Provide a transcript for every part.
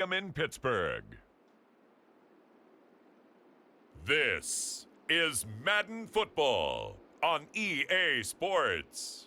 in Pittsburgh. This is Madden Football on EA Sports.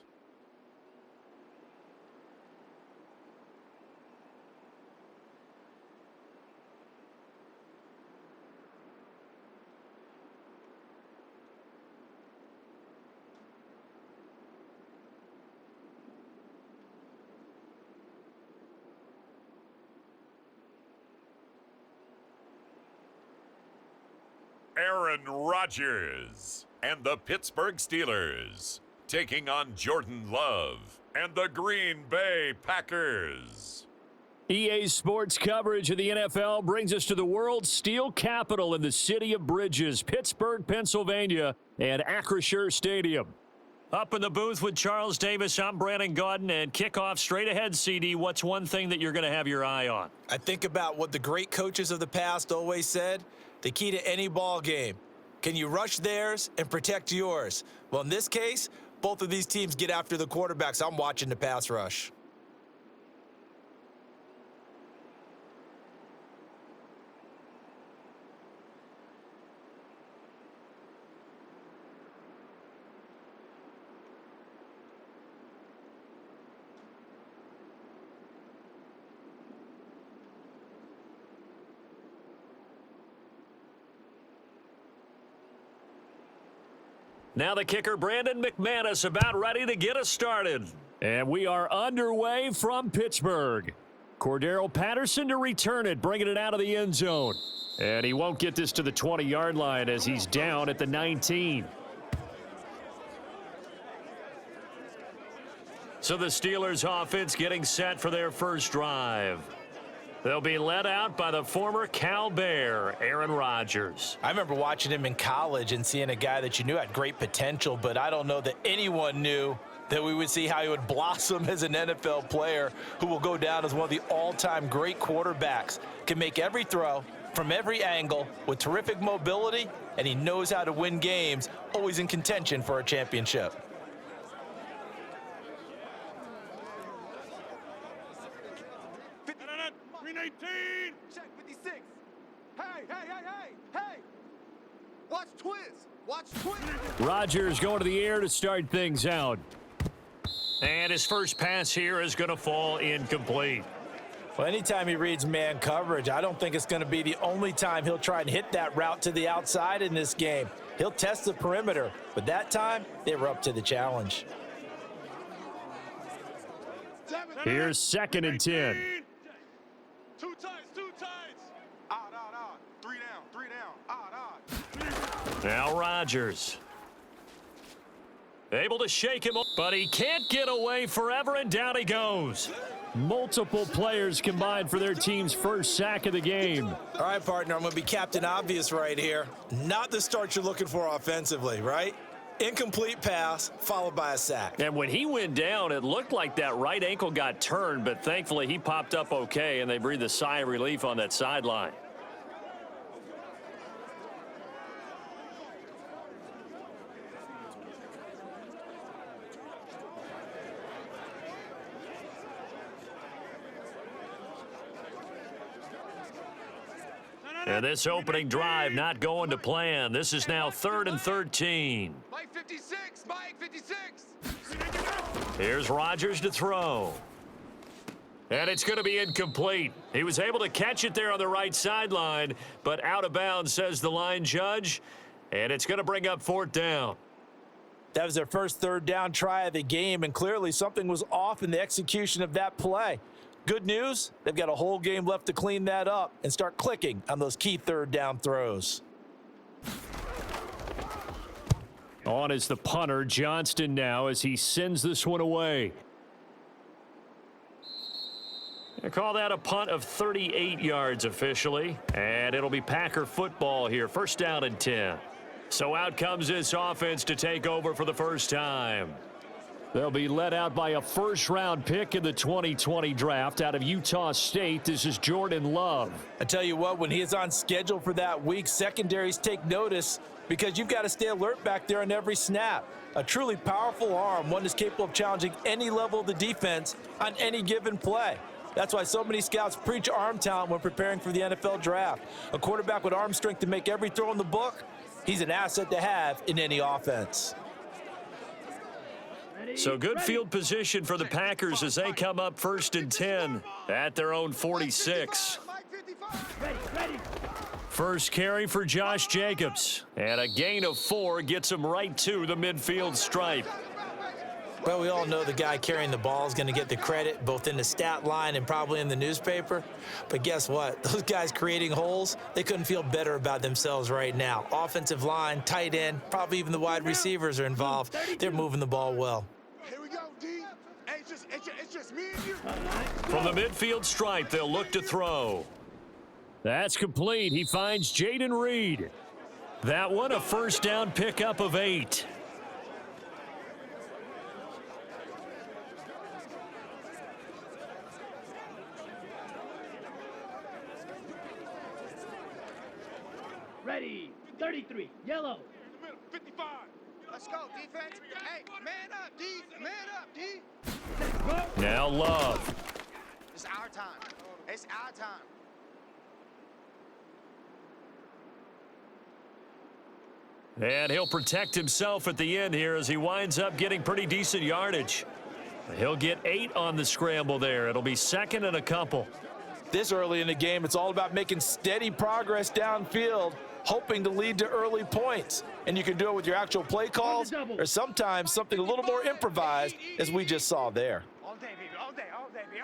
Aaron Rodgers and the Pittsburgh Steelers taking on Jordan Love and the Green Bay Packers. EA Sports coverage of the NFL brings us to the world's steel capital in the city of bridges, Pittsburgh, Pennsylvania, and Acrisure Stadium. Up in the booth with Charles Davis, I'm Brandon Gaudin, and kickoff straight ahead, CD. What's one thing that you're going to have your eye on? I think about what the great coaches of the past always said. The key to any ball game. Can you rush theirs and protect yours? Well, in this case, both of these teams get after the quarterbacks. I'm watching the pass rush. Now the kicker, Brandon McManus, about ready to get us started. And we are underway from Pittsburgh. Cordero Patterson to return it, bringing it out of the end zone. And he won't get this to the 20-yard line as he's down at the 19. So the Steelers offense getting set for their first drive. They'll be led out by the former Cal Bear, Aaron Rodgers. I remember watching him in college and seeing a guy that you knew had great potential, but I don't know that anyone knew that we would see how he would blossom as an NFL player who will go down as one of the all-time great quarterbacks. Can make every throw from every angle with terrific mobility, and he knows how to win games, always in contention for a championship. Check 56. Hey. Watch twist. Rodgers going to the air to start things out. And his first pass here is going to fall incomplete. Well, anytime he reads man coverage, I don't think it's going to be the only time he'll try and hit that route to the outside in this game. He'll test the perimeter, but that time they were up to the challenge. Here's 2nd and 10. Two tights. Odd. 3 down. Odd. Now Rodgers. Able to shake him, but he can't get away forever, and down he goes. Multiple players combined for their team's first sack of the game. All right, partner, I'm going to be Captain Obvious right here. Not the start you're looking for offensively, right? Incomplete pass followed by a sack. And when he went down, it looked like that right ankle got turned, but thankfully he popped up okay, and they breathed a sigh of relief on that sideline. And this opening drive not going to plan. This is now 3rd and 13. Mike 56. Here's Rodgers to throw. And it's going to be incomplete. He was able to catch it there on the right sideline, but out of bounds, says the line judge. And it's going to bring up 4th down. That was their first 3rd down try of the game, and clearly something was off in the execution of that play. Good news, they've got a whole game left to clean that up and start clicking on those key 3rd down throws. On is the punter, Johnston, now as he sends this one away. They call that a punt of 38 yards officially, and it'll be Packer football here, 1st down and 10. So out comes this offense to take over for the first time. They'll be led out by a first-round pick in the 2020 draft out of Utah State. This is Jordan Love. I tell you what, when he is on schedule for that week, secondaries take notice because you've got to stay alert back there on every snap. A truly powerful arm, one that's capable of challenging any level of the defense on any given play. That's why so many scouts preach arm talent when preparing for the NFL draft. A quarterback with arm strength to make every throw in the book, he's an asset to have in any offense. So good field position for the Packers as they come up 1st and 10 at their own 46. First carry for Josh Jacobs, and a gain of 4 gets him right to the midfield stripe. Well, we all know the guy carrying the ball is going to get the credit both in the stat line and probably in the newspaper. But guess what? Those guys creating holes, they couldn't feel better about themselves right now. Offensive line, tight end, probably even the wide receivers are involved. They're moving the ball well. Here we go, D. Hey, it's just me and you. From the midfield stripe, they'll look to throw. That's complete. He finds Jaden Reed. That one a first down pickup of 8. Ready, 33, yellow. 55. Let's go, defense. Hey, man up, D. Man up, D. Now Love. It's our time. It's our time. And he'll protect himself at the end here as he winds up getting pretty decent yardage. He'll get 8 on the scramble there. It'll be 2nd and a couple. This early in the game, it's all about making steady progress downfield, hoping to lead to early points. And you can do it with your actual play calls or sometimes something a little more improvised, as we just saw there. All day, baby. All day, baby.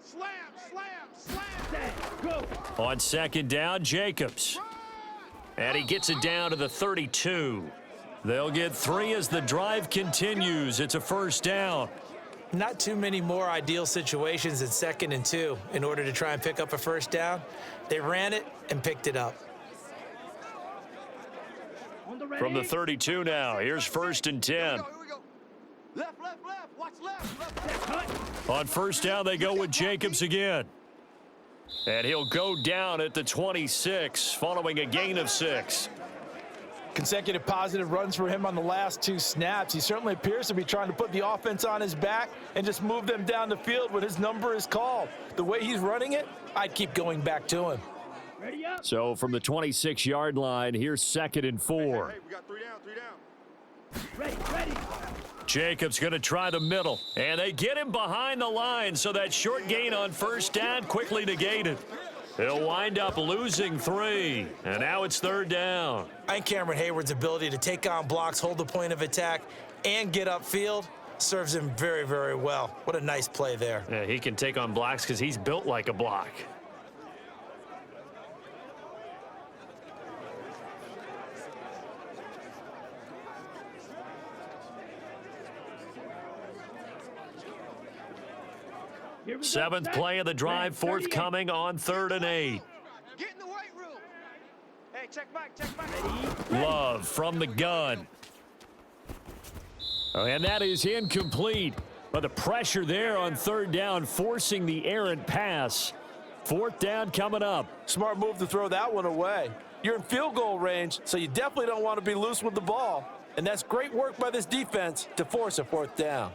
Slam, slam, slam. Go. On 2nd down, Jacobs. And he gets it down to the 32. They'll get 3 as the drive continues. It's a first down. Not too many more ideal situations in 2nd and 2 in order to try and pick up a first down. They ran it and picked it up. From the 32 now, here's 1st and 10. Here we go. Left. Watch left. On first down, they go with Jacobs again. And he'll go down at the 26, following a gain of 6. Consecutive positive runs for him on the last 2 snaps. He certainly appears to be trying to put the offense on his back and just move them down the field when his number is called. The way he's running it, I'd keep going back to him. Ready up. So from the 26-yard line, here's 2nd and 4. Hey, we got 3 down. Ready. Jacobs going to try the middle, and they get him behind the line, so that short gain on first down quickly negated. He'll wind up losing 3, and now it's 3rd down. I think Cameron Hayward's ability to take on blocks, hold the point of attack, and get upfield serves him very, very well. What a nice play there. Yeah, he can take on blocks because he's built like a block. Seventh play of the drive, forthcoming on 3rd and 8. Get in the weight room. Hey, check back. Love from the gun. Oh, and that is incomplete. But the pressure there on 3rd down, forcing the errant pass. 4th down coming up. Smart move to throw that one away. You're in field goal range, so you definitely don't want to be loose with the ball. And that's great work by this defense to force a 4th down.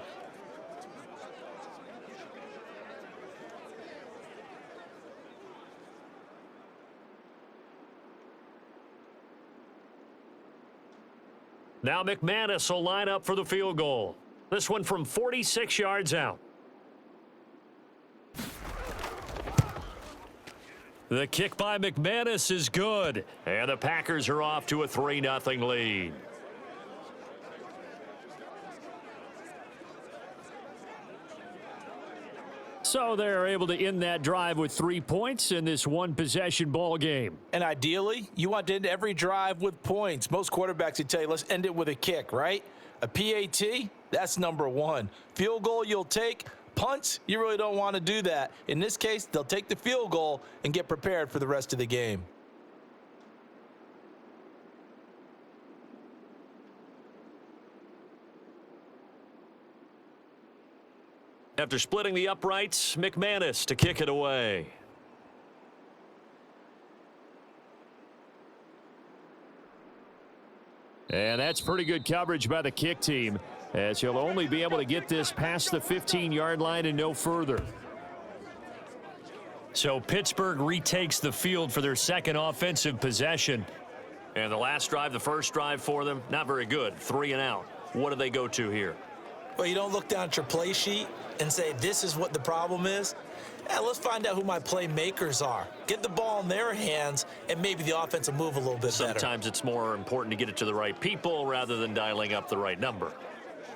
Now McManus will line up for the field goal. This one from 46 yards out. The kick by McManus is good, and the Packers are off to a 3-0 lead. So they're able to end that drive with 3 points in this one-possession ball game. And ideally, you want to end every drive with points. Most quarterbacks would tell you, let's end it with a kick, right? A PAT, that's number 1. Field goal you'll take. Punts, you really don't want to do that. In this case, they'll take the field goal and get prepared for the rest of the game. After splitting the uprights, McManus to kick it away. And that's pretty good coverage by the kick team, as he'll only be able to get this past the 15-yard line and no further. So Pittsburgh retakes the field for their second offensive possession. And the last drive, the first drive for them, not very good. 3 and out. What do they go to here? Well, you don't look down at your play sheet and say, this is what the problem is. Let's find out who my playmakers are. Get the ball in their hands, and maybe the offense will move a little bit better. Sometimes it's more important to get it to the right people rather than dialing up the right number.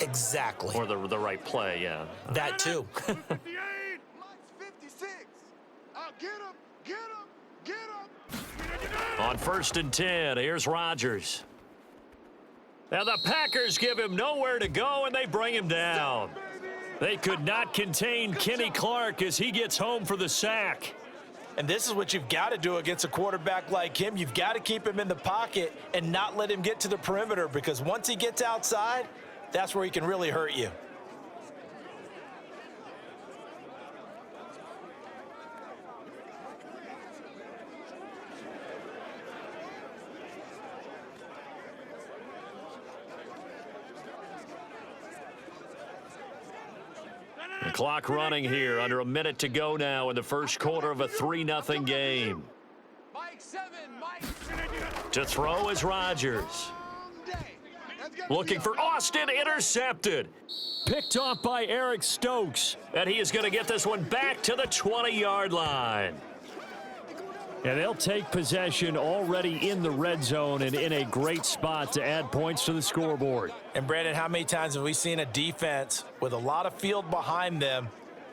Exactly. Or the right play, yeah. That too. 58. 56. Get him. Get him. Get him. On 1st and 10, here's Rodgers. Now the Packers give him nowhere to go, and they bring him down. They could not contain Kenny Clark as he gets home for the sack. And this is what you've got to do against a quarterback like him. You've got to keep him in the pocket and not let him get to the perimeter, because once he gets outside, that's where he can really hurt you. The clock running here, under a minute to go now in the first quarter of a 3-0 game. Mike 7. Mike. To throw is Rodgers. Looking for Austin, intercepted. Picked off by Eric Stokes. And he is going to get this one back to the 20-yard line. And they'll take possession already in the red zone and in a great spot to add points to the scoreboard. And Brandon, how many times have we seen a defense with a lot of field behind them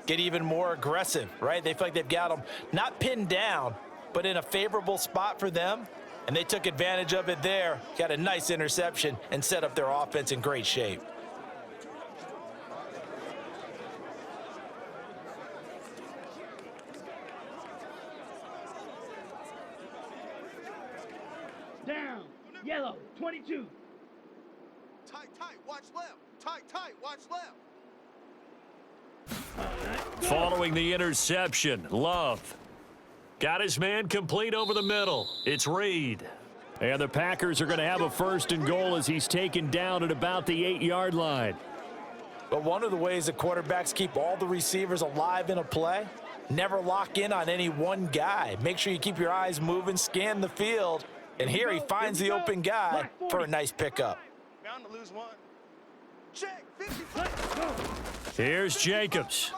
get even more aggressive, right? They feel like they've got them not pinned down, but in a favorable spot for them. And they took advantage of it there, got a nice interception, and set up their offense in great shape. Down. Yellow. 22. Tight. Watch left. Tight. Watch left. Following the interception, Love got his man complete over the middle. It's Reed. And the Packers are going to have a 1st and goal as he's taken down at about the 8-yard line. But one of the ways that quarterbacks keep all the receivers alive in a play, never lock in on any one guy. Make sure you keep your eyes moving, scan the field. And here he finds the open guy for a nice pickup. Bound to lose one. Check. 55. Here's Jacobs.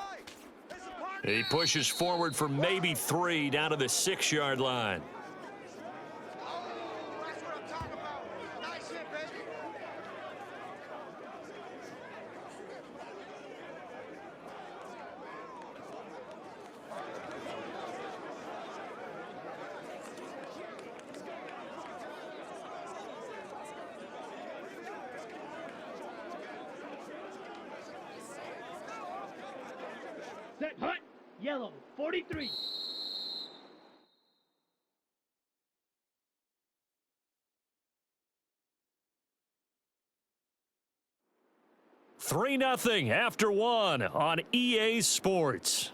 He pushes forward for maybe 3 down to the 6-yard line. That's what I'm talking about. Nice hit, baby. Set. Hut. Yellow. 43. Three 0 after 1 on EA Sports.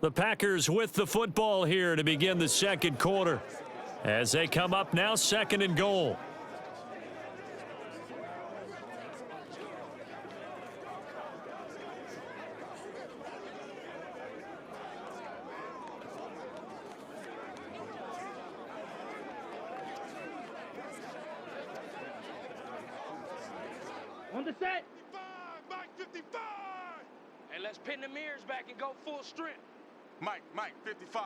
The Packers with the football here to begin the second quarter as they come up now 2nd and goal. On the set. 55. Mike 55. And let's pin the mirrors back and go full strength. Mike 55.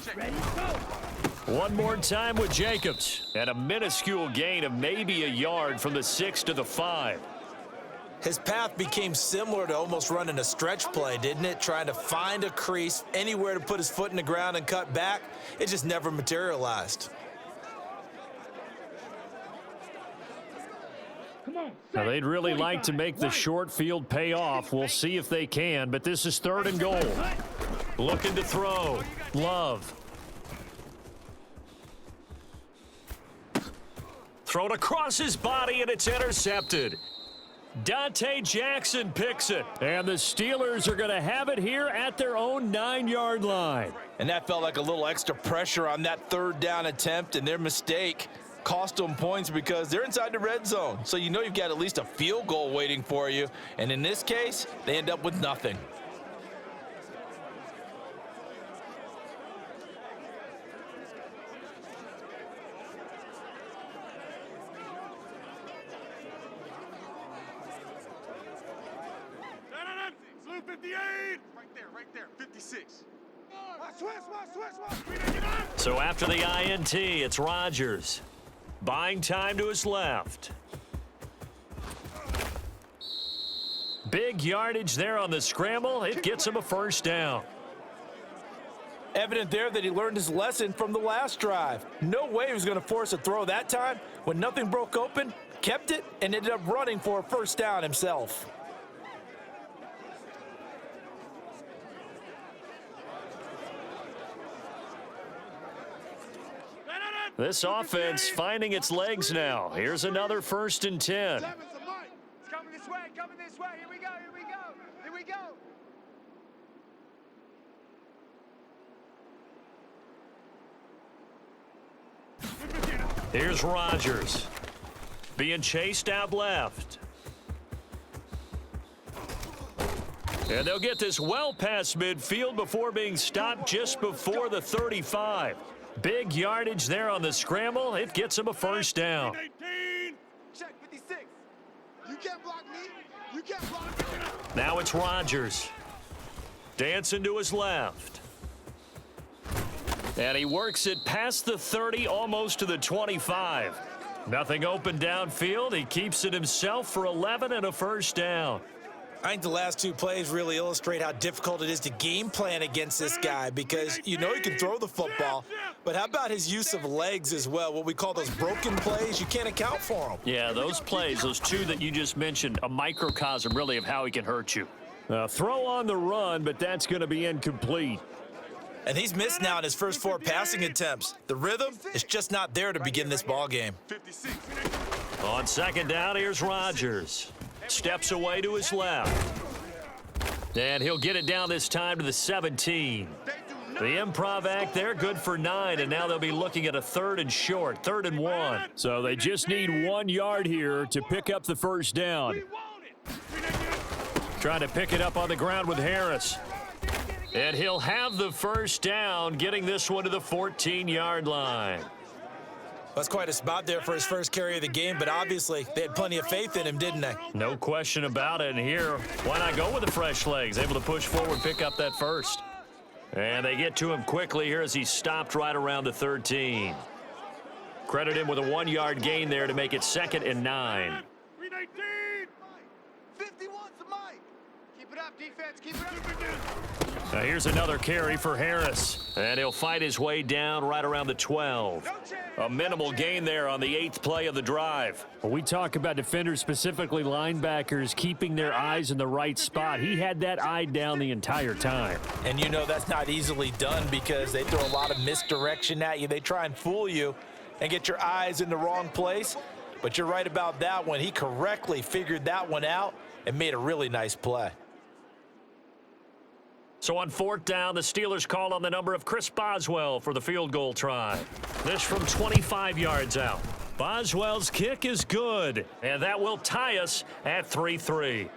Check. Ready, go. One more time with Jacobs. And a minuscule gain of maybe a yard from the 6 to the 5. His path became similar to almost running a stretch play, didn't it? Trying to find a crease, anywhere to put his foot in the ground and cut back. It just never materialized. Come on. Now, Set. they'd really 45. like to make the Right. short field pay off. We'll see if they can, but this is 3rd and goal. Looking to throw. Love. Thrown across his body, and it's intercepted. Dante Jackson picks it, and the Steelers are going to have it here at their own 9-yard line. And that felt like a little extra pressure on that 3rd down attempt, and their mistake cost them points because they're inside the red zone. So you know you've got at least a field goal waiting for you. And in this case, they end up with nothing. right there, 56. So after the INT, it's Rodgers. Buying time to his left. Big yardage there on the scramble. It gets him a first down. Evident there that he learned his lesson from the last drive. No way he was going to force a throw that time. When nothing broke open, kept it, and ended up running for a first down himself. This offense finding its legs now. Here's another 1st and 10. It's coming this way, coming this way. Here we go, here we go, here we go. Here's Rodgers. Being chased out left. And they'll get this well past midfield before being stopped just before the 35. Big yardage there on the scramble. It gets him a first down. Check 56. You can't block me. You can't block me. Now it's Rodgers. Dancing to his left. And he works it past the 30, almost to the 25. Nothing open downfield. He keeps it himself for 11 and a first down. I think the last two plays really illustrate how difficult it is to game plan against this guy, because you know he can throw the football, but how about his use of legs as well? What we call those broken plays, you can't account for them. Yeah, those plays, those two that you just mentioned, a microcosm really of how he can hurt you. Throw on the run, but that's going to be incomplete. And he's missed now in his first 4 passing attempts. The rhythm is just not there to begin this ball game. 56. On second down, here's Rodgers. Steps away to his left. And he'll get it down this time to the 17. The improv act there, good for 9, and now they'll be looking at a 3rd and short, 3rd and 1. So they just need 1 yard here to pick up the first down. Trying to pick it up on the ground with Harris. And he'll have the first down, getting this one to the 14-yard line. That's quite a spot there for his first carry of the game, but obviously they had plenty of faith in him, didn't they? No question about it. And here, why not go with the fresh legs? Able to push forward, pick up that first. And they get to him quickly here as he stopped right around the 13. Credit him with a 1-yard gain there to make it 2nd and 9. 51's the mic. Keep it up, defense. Keep it up. Now here's another carry for Harris. And he'll fight his way down right around the 12. A minimal gain there on the 8th play of the drive. When we talk about defenders, specifically linebackers, keeping their eyes in the right spot, he had that eye down the entire time. And you know that's not easily done because they throw a lot of misdirection at you. They try and fool you and get your eyes in the wrong place. But you're right about that one. He correctly figured that one out and made a really nice play. So on 4th down, the Steelers call on the number of Chris Boswell for the field goal try. This from 25 yards out. Boswell's kick is good, and that will tie us at 3-3.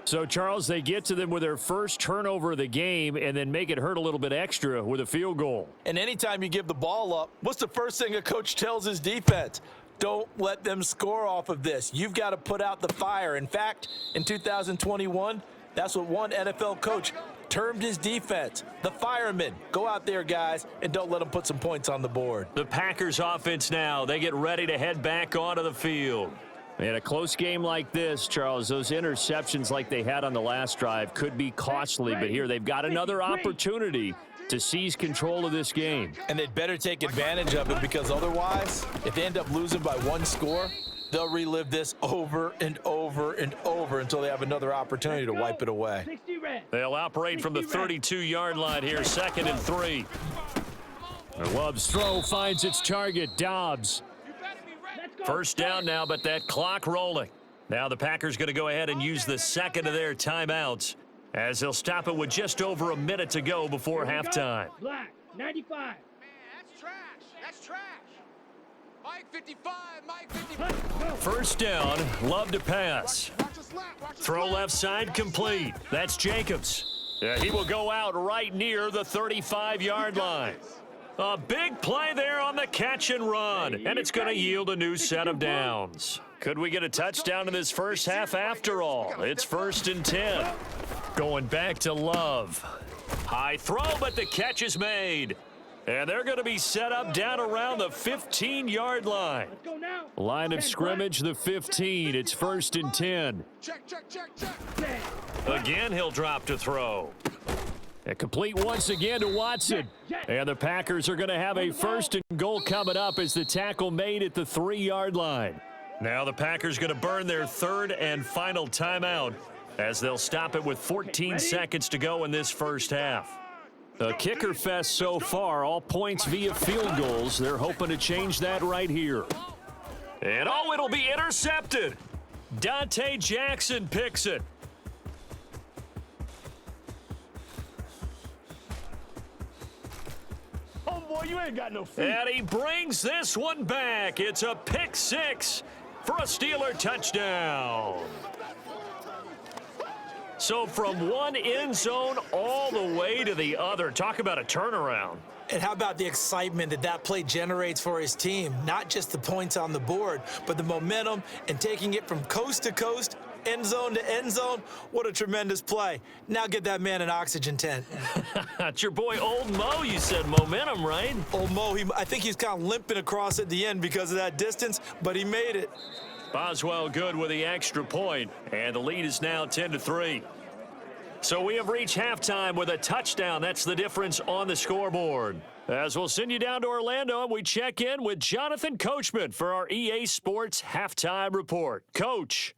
So, Charles, they get to them with their first turnover of the game and then make it hurt a little bit extra with a field goal. And anytime you give the ball up, what's the first thing a coach tells his defense? Don't let them score off of this. You've got to put out the fire. In fact, in 2021, that's what one NFL coach termed his defense, the firemen. Go out there, guys, and don't let them put some points on the board. The Packers offense now, they get ready to head back onto the field. In a close game like this, Charles, those interceptions like they had on the last drive could be costly, but here they've got another opportunity to seize control of this game. And they'd better take advantage of it, because otherwise, if they end up losing by 1 score, they'll relive this over and over and over until they have another opportunity to wipe it away. They'll operate from the 32-yard line here, 2nd and 3. Love's throw finds its target, Dobbs. First down now, but that clock rolling. Now the Packers going to go ahead and use the second of their timeouts, as they'll stop it with just over a minute to go before halftime. Black, 95. Man, that's trash. That's trash. Mike 55, Mike 55. First down, Love to pass. Watch your slap, watch your Throw slap. left side complete. That's Jacobs. Yeah, he will go out right near the 35-yard line. A big play there on the catch and run, and it's going to yield a new set of downs. Could we get a touchdown in this first half after all? It's 1st and 10. Going back to Love. High throw, but the catch is made. And they're going to be set up down around the 15-yard line. Line of scrimmage, the 15. It's 1st and 10. Again, he'll drop to throw. And complete once again to Watson. And the Packers are going to have a 1st and goal coming up as the tackle made at the 3-yard line. Now the Packers going to burn their 3rd and final timeout as they'll stop it with 14 seconds to go in this first half. A kicker fest so far, all points via field goals. They're hoping to change that right here. And oh, it'll be intercepted. Dante Jackson picks it. Oh, boy, you ain't got no feet. And he brings this one back. It's a pick 6 for a Steeler touchdown. So from one end zone all the way to the other. Talk about a turnaround. And how about the excitement that play generates for his team? Not just the points on the board, but the momentum and taking it from coast to coast, end zone to end zone. What a tremendous play. Now get that man an oxygen tent. It's your boy Old Mo, you said momentum, right? Old Mo, I think he's kind of limping across at the end because of that distance, but he made it. Boswell good with the extra point, and the lead is now 10-3. So we have reached halftime with a touchdown. That's the difference on the scoreboard. As we'll send you down to Orlando, and we check in with Jonathan Coachman for our EA Sports Halftime Report. Coach.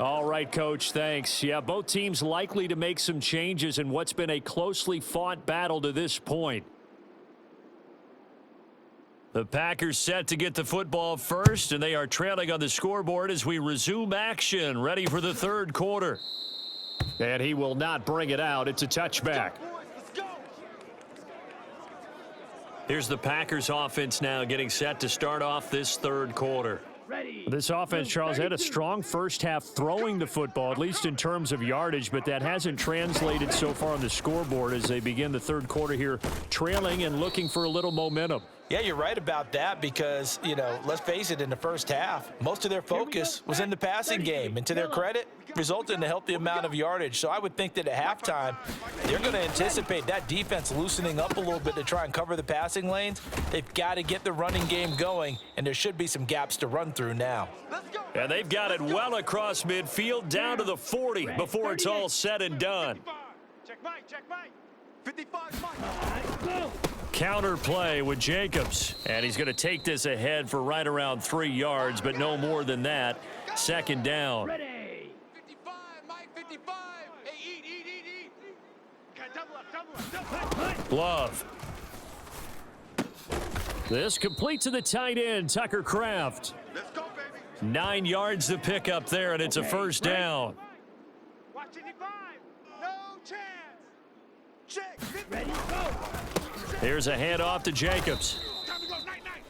All right, Coach, thanks. Yeah, both teams likely to make some changes in what's been a closely fought battle to this point. The Packers set to get the football first, and they are trailing on the scoreboard as we resume action, ready for the 3rd quarter. And he will not bring it out. It's a touchback. Here's the Packers offense now getting set to start off this 3rd quarter. This offense, Charles, had a strong first half throwing the football, at least in terms of yardage, but that hasn't translated so far on the scoreboard as they begin the 3rd quarter here, trailing and looking for a little momentum. Yeah, you're right about that because, let's face it, in the first half, most of their focus was in the passing game. And to their credit, resulted in a healthy amount of yardage. So I would think that at halftime, they're going to anticipate that defense loosening up a little bit to try and cover the passing lanes. They've got to get the running game going, and there should be some gaps to run through now. And they've got it well across midfield, down to the 40 before it's all said and done. Check Mike. 55 Mike. Counter play with Jacobs, and he's going to take this ahead for right around 3 yards, but no more than that. 2nd down. 55, Mike, 55. Hey, eat. Okay, double up. Love. This complete to the tight end, Tucker Kraft. Let's go, baby. 9 yards to pick up there, and it's a 1st down. Watch 55. No chance. Check. Ready, go. Here's a handoff to Jacobs.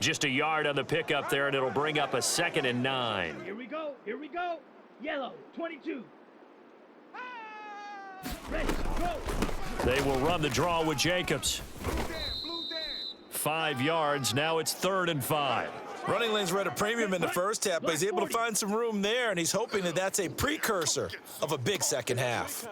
Just a yard on the pickup there, and it'll bring up a 2nd and 9. Here we go. Yellow, 22. Ready, go. They will run the draw with Jacobs. Blue Dan. 5 yards. Now it's 3rd and 5. Running lanes were at a premium in the first half, but he's able to find some room there, and he's hoping that that's a precursor of a big second half.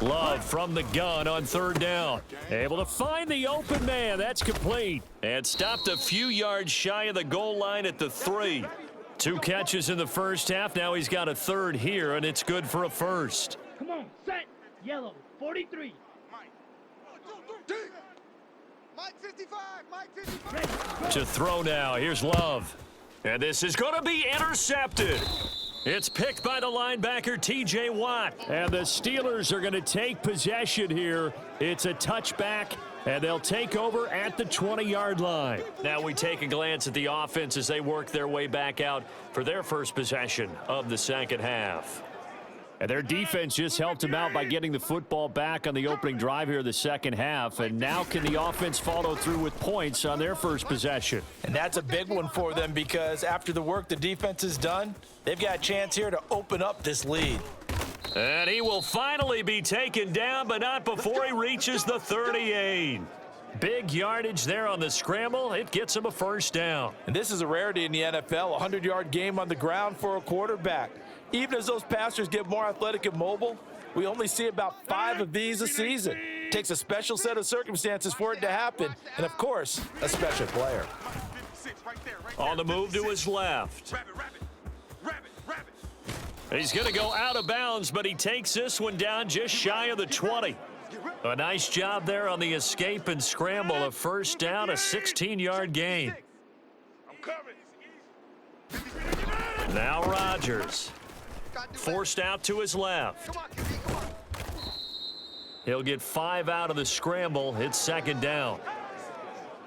Love from the gun on 3rd down. Able to find the open man. That's complete. And stopped a few yards shy of the goal line at the 3. 2 catches in the first half. Now he's got a 3rd here, and it's good for a 1st. Come on, set. Yellow, 43. Mike 55. Mike 55. Ready, go. To throw now. Here's Love. And this is going to be intercepted. It's picked by the linebacker, T.J. Watt. And the Steelers are going to take possession here. It's a touchback And they'll take over at the 20-yard line. Now we take a glance at the offense as they work their way back out for their first possession of the second half. And their defense just helped them out by getting the football back on the opening drive here in the second half. And now can the offense follow through with points on their first possession? And that's a big one for them because after the work the defense has done, they've got a chance here to open up this lead. And he will finally be taken down, but not before he reaches the 38. Big yardage there on the scramble. It gets him a first down. And this is a rarity in the NFL, a 100-yard game on the ground for a quarterback. Even as those passers get more athletic and mobile, we only see about 5 of these a season. It takes a special set of circumstances for it to happen, and of course, a special player. On the move to his left. He's going to go out of bounds, but he takes this one down just shy of the 20. A nice job there on the escape and scramble. A first down, a 16-yard gain. Now Rodgers. Forced out to his left. He'll get 5 out of the scramble. It's second down.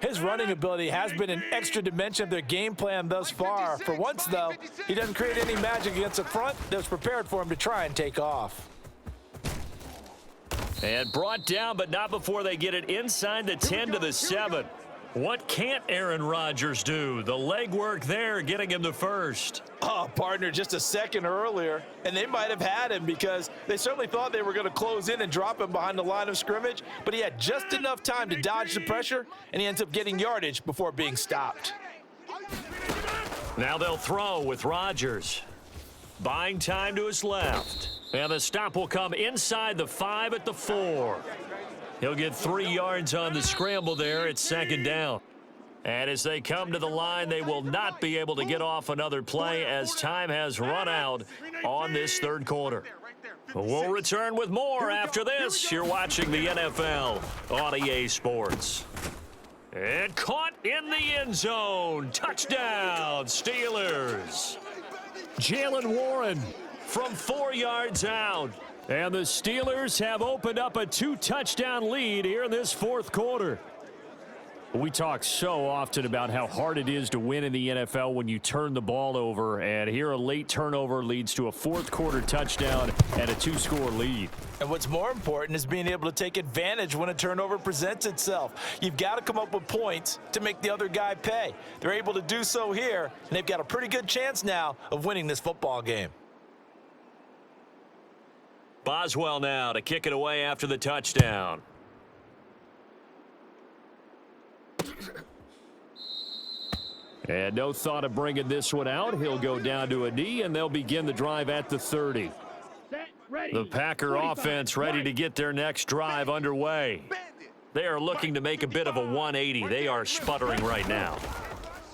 His running ability has been an extra dimension of their game plan thus far. For once, though, he doesn't create any magic against the front that was prepared for him to try and take off. And brought down, but not before they get it inside the 10 to the 7. What can't Aaron Rodgers do? The legwork there getting him the first. Oh, partner, just a second earlier, and they might have had him because they certainly thought they were going to close in and drop him behind the line of scrimmage, but he had just enough time to dodge the pressure, and he ends up getting yardage before being stopped. Now they'll throw with Rodgers. Buying time to his left. And the stop will come inside the 5 at the 4. He'll get 3 yards on the scramble there. It's second down. And as they come to the line, they will not be able to get off another play as time has run out on this third quarter. We'll return with more after this. You're watching the NFL on EA Sports. And caught in the end zone. Touchdown, Steelers. Jalen Warren from 4 yards out. And the Steelers have opened up a 2-touchdown lead here in this fourth quarter. We talk so often about how hard it is to win in the NFL when you turn the ball over. And here a late turnover leads to a fourth quarter touchdown and a 2-score lead. And what's more important is being able to take advantage when a turnover presents itself. You've got to come up with points to make the other guy pay. They're able to do so here, and they've got a pretty good chance now of winning this football game. Boswell now to kick it away after the touchdown. And no thought of bringing this one out. He'll go down to a knee, and they'll begin the drive at the 30. Set, ready. The Packer offense ready to get their next drive underway. They are looking to make a bit of a 180. They are sputtering right now.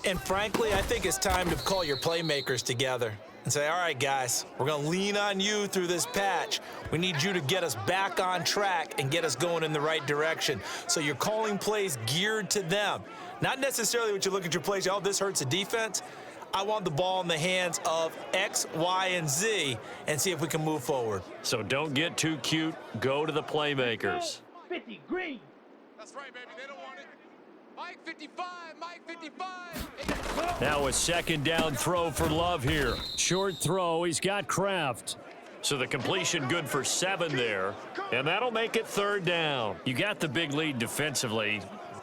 And frankly, I think it's time to call your playmakers together and say, all right, guys, we're going to lean on you through this patch. We need you to get us back on track and get us going in the right direction. So you're calling plays geared to them. Not necessarily when you look at your plays, oh, this hurts the defense. I want the ball in the hands of X, Y, and Z and see if we can move forward. So don't get too cute. Go to the playmakers. 50, green. That's right, baby. They don't want it. Mike 55, Mike 55. Now a second down throw for Love here. Short throw. He's got Kraft. So the completion good for 7 there. And that'll make it third down. You got the big lead defensively.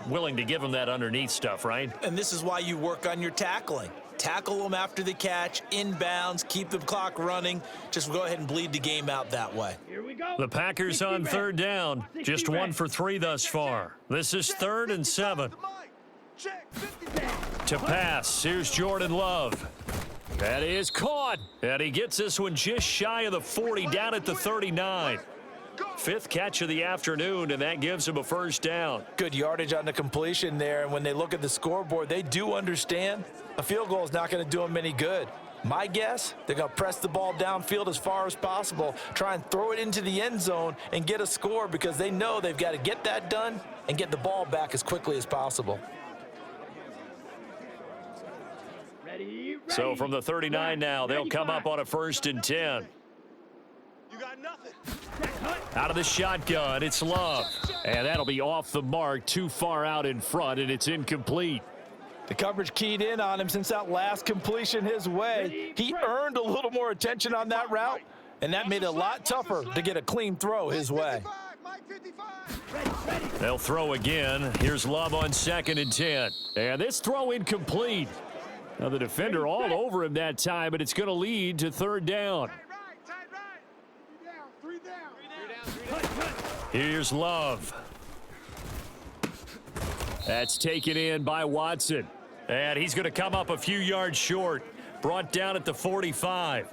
Willing to give him that underneath stuff, right? And this is why you work on your tackling. Tackle them after the catch, inbounds, keep the clock running. Just go ahead and bleed the game out that way. Here we go. The Packers on third down. Just 1 for 3 thus far. This is 3rd and 7. To pass, here's Jordan Love. That is caught. And he gets this one just shy of the 40, down at the 39. 5th catch of the afternoon, and that gives him a first down. Good yardage on the completion there, and when they look at the scoreboard, they do understand a field goal is not going to do them any good. My guess, they're going to press the ball downfield as far as possible, try and throw it into the end zone and get a score because they know they've got to get that done and get the ball back as quickly as possible. Ready. So from the 39 now, they'll come up on a 1st and 10. You got nothing. Out of the shotgun, it's Love. And that'll be off the mark, too far out in front, and it's incomplete. The coverage keyed in on him since that last completion his way. He earned a little more attention on that route, and that made it a lot tougher to get a clean throw his way. They'll throw again. Here's Love on 2nd and 10. And this throw incomplete. Now the defender all over him that time, but it's going to lead to 3rd down. Here's Love. That's taken in by Watson. And he's going to come up a few yards short. Brought down at the 45.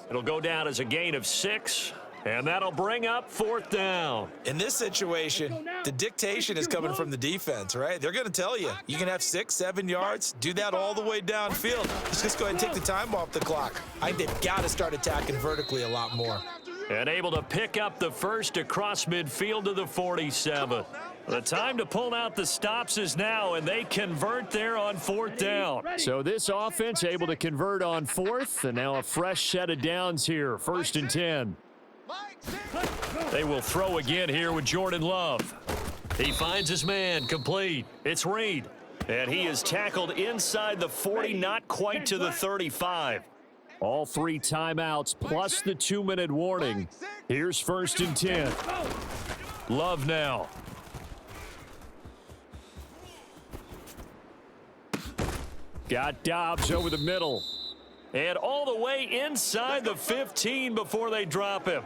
It'll go down as a gain of 6. And that'll bring up 4th down. In this situation, the dictation is coming from the defense, right? They're going to tell you, you can have 6, 7 yards, do that all the way downfield. Let's just go ahead and take the time off the clock. I think they've got to start attacking vertically a lot more. And able to pick up the first across midfield to the 47. The time to pull out the stops is now, and they convert there on 4th down. So this offense able to convert on 4th, and now a fresh set of downs here, 1st and 10. They will throw again here with Jordan Love. He finds his man, complete. It's Reed, and he is tackled inside the 40, not quite to the 35. All 3 timeouts plus the 2-minute warning. Here's 1st and 10. Love now. Got Dobbs over the middle. And all the way inside the 15 before they drop him.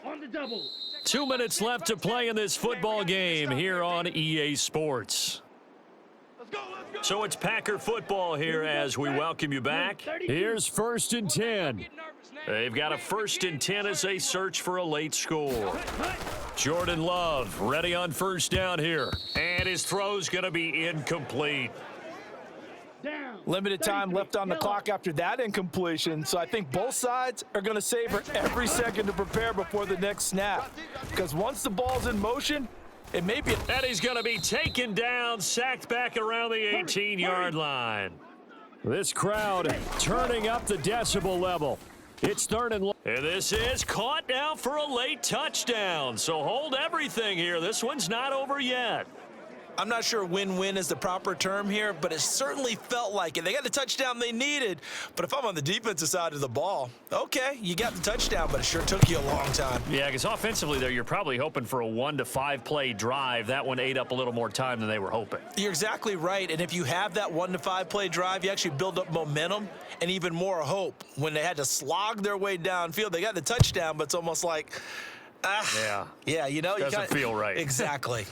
On the double. 2 minutes left to play in this football game here on EA Sports. So it's Packer football here as we welcome you back. Here's 1st and 10. They've got a 1st and 10 as they search for a late score. Jordan Love ready on 1st down here. And his throw's going to be incomplete. Limited time left on the clock after that incompletion, so I think both sides are going to savor every second to prepare before the next snap. Because once the ball's in motion, it may be... And he's going to be taken down, sacked back around the 18-yard line. This crowd turning up the decibel level. It's 3rd and long. And this is caught now for a late touchdown. So hold everything here. This one's not over yet. I'm not sure win-win is the proper term here, but it certainly felt like it. They got the touchdown they needed, but if I'm on the defensive side of the ball, okay, you got the touchdown, but it sure took you a long time. Yeah, because offensively there, you're probably hoping for a 1 to 5 play drive. That one ate up a little more time than they were hoping. You're exactly right, and if you have that 1 to 5 play drive, you actually build up momentum and even more hope. When they had to slog their way downfield, they got the touchdown, but it's almost like, yeah, you know, doesn't feel right. Exactly.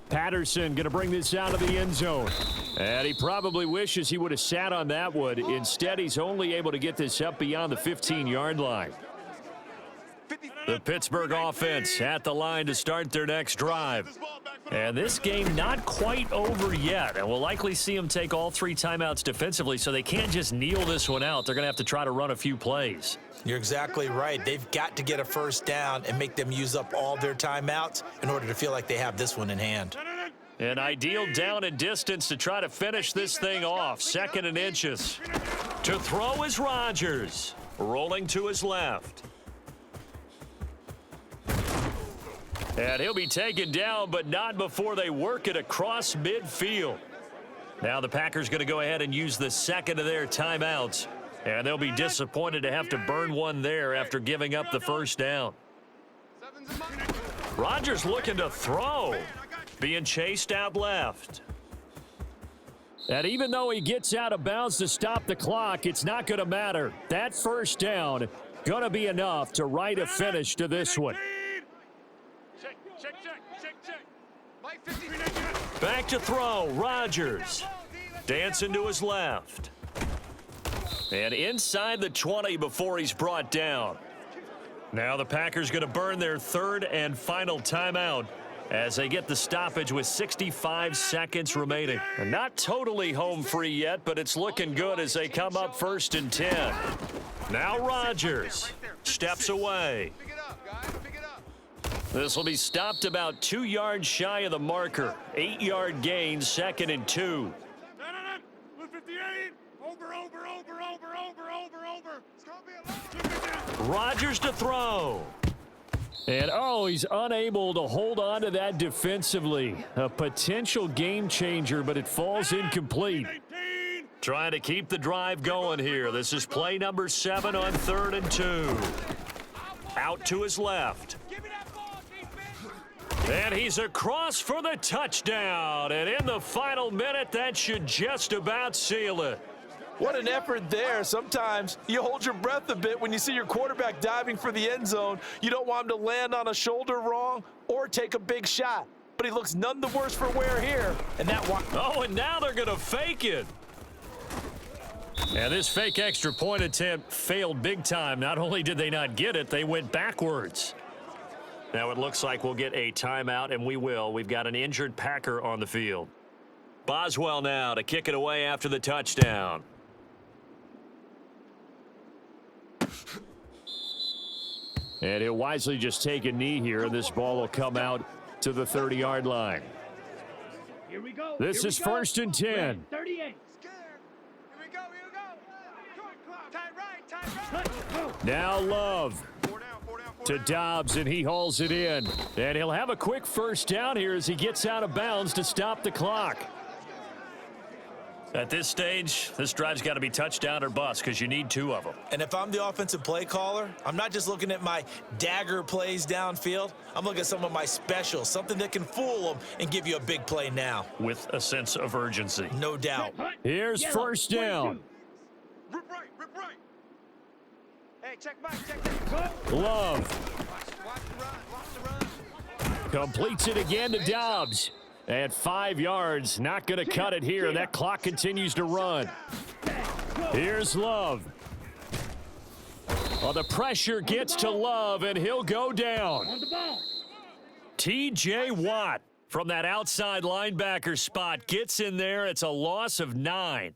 Patterson going to bring this out of the end zone. And he probably wishes he would have sat on that one. Instead, he's only able to get this up beyond the 15-yard line. The Pittsburgh offense at the line to start their next drive. And this game not quite over yet. And we'll likely see them take all 3 timeouts defensively, so they can't just kneel this one out. They're going to have to try to run a few plays. You're exactly right. They've got to get a 1st down and make them use up all their timeouts in order to feel like they have this one in hand. An ideal down and distance to try to finish this thing off. 2nd and inches. To throw is Rodgers. Rolling to his left. And he'll be taken down, but not before they work it across midfield. Now the Packers going to go ahead and use the 2nd of their timeouts. And they'll be disappointed to have to burn one there after giving up the 1st down. Rodgers looking to throw. Being chased out left. And even though he gets out of bounds to stop the clock, it's not going to matter. That 1st down going to be enough to write a finish to this one. Back to throw. Rodgers. Dancing to his left. And inside the 20 before he's brought down. Now the Packers going to burn their 3rd and final timeout as they get the stoppage with 65 seconds remaining. And not totally home free yet, but it's looking good as they come up 1st and 10. Now Rodgers steps away. This will be stopped about 2 yards shy of the marker. 8-yard gain, 2nd and 2. Rodgers to throw. And, oh, he's unable to hold on to that defensively. A potential game changer, but it falls incomplete. Trying to keep the drive going here. This is play number 7 on 3rd and 2. Out to his left. And he's across for the touchdown. And in the final minute, that should just about seal it. What an effort there. Sometimes you hold your breath a bit when you see your quarterback diving for the end zone. You don't want him to land on a shoulder wrong or take a big shot. But he looks none the worse for wear here. And that one. Oh, and now they're going to fake it. And this fake extra point attempt failed big time. Not only did they not get it, they went backwards. Now it looks like we'll get a timeout, and we will. We've got an injured Packer on the field. Boswell now to kick it away after the touchdown. And he'll wisely just take a knee here, and this ball will come out to the 30-yard line. Here we go. This is 1st and 10. 38. Here we go. Tight right. Now Love to Dobbs, and he hauls it in. And he'll have a quick first down here as he gets out of bounds to stop the clock. At this stage, this drive's got to be touchdown or bust because you need 2 of them. And if I'm the offensive play caller, I'm not just looking at my dagger plays downfield. I'm looking at some of my specials, something that can fool them and give you a big play now. With a sense of urgency. No doubt. Here's first down. Rip right. Hey, check back. Love Watch the run. completes it again to Dobbs. At 5 yards, not going to cut it here. That clock continues to run. Here's Love. Oh, the pressure gets to Love, and he'll go down. On the ball. T.J. Watt from that outside linebacker spot gets in there. It's a loss of 9.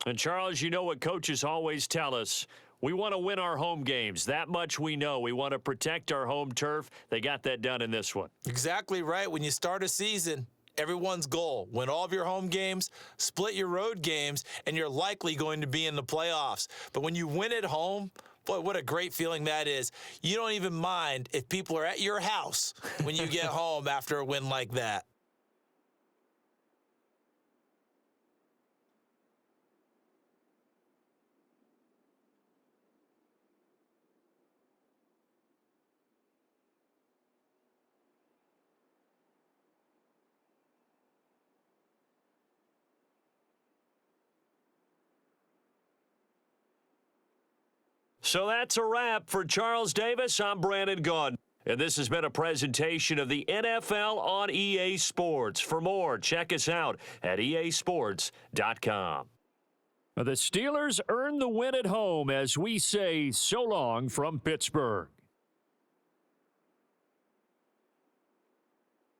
And, Charles, you know what coaches always tell us. We want to win our home games. That much we know. We want to protect our home turf. They got that done in this one. Exactly right. When you start a season, everyone's goal, win all of your home games, split your road games, and you're likely going to be in the playoffs. But when you win at home, boy, what a great feeling that is. You don't even mind if people are at your house when you get home after a win like that. So that's a wrap for Charles Davis. I'm Brandon Gaudin. And this has been a presentation of the NFL on EA Sports. For more, check us out at easports.com. The Steelers earn the win at home as we say so long from Pittsburgh.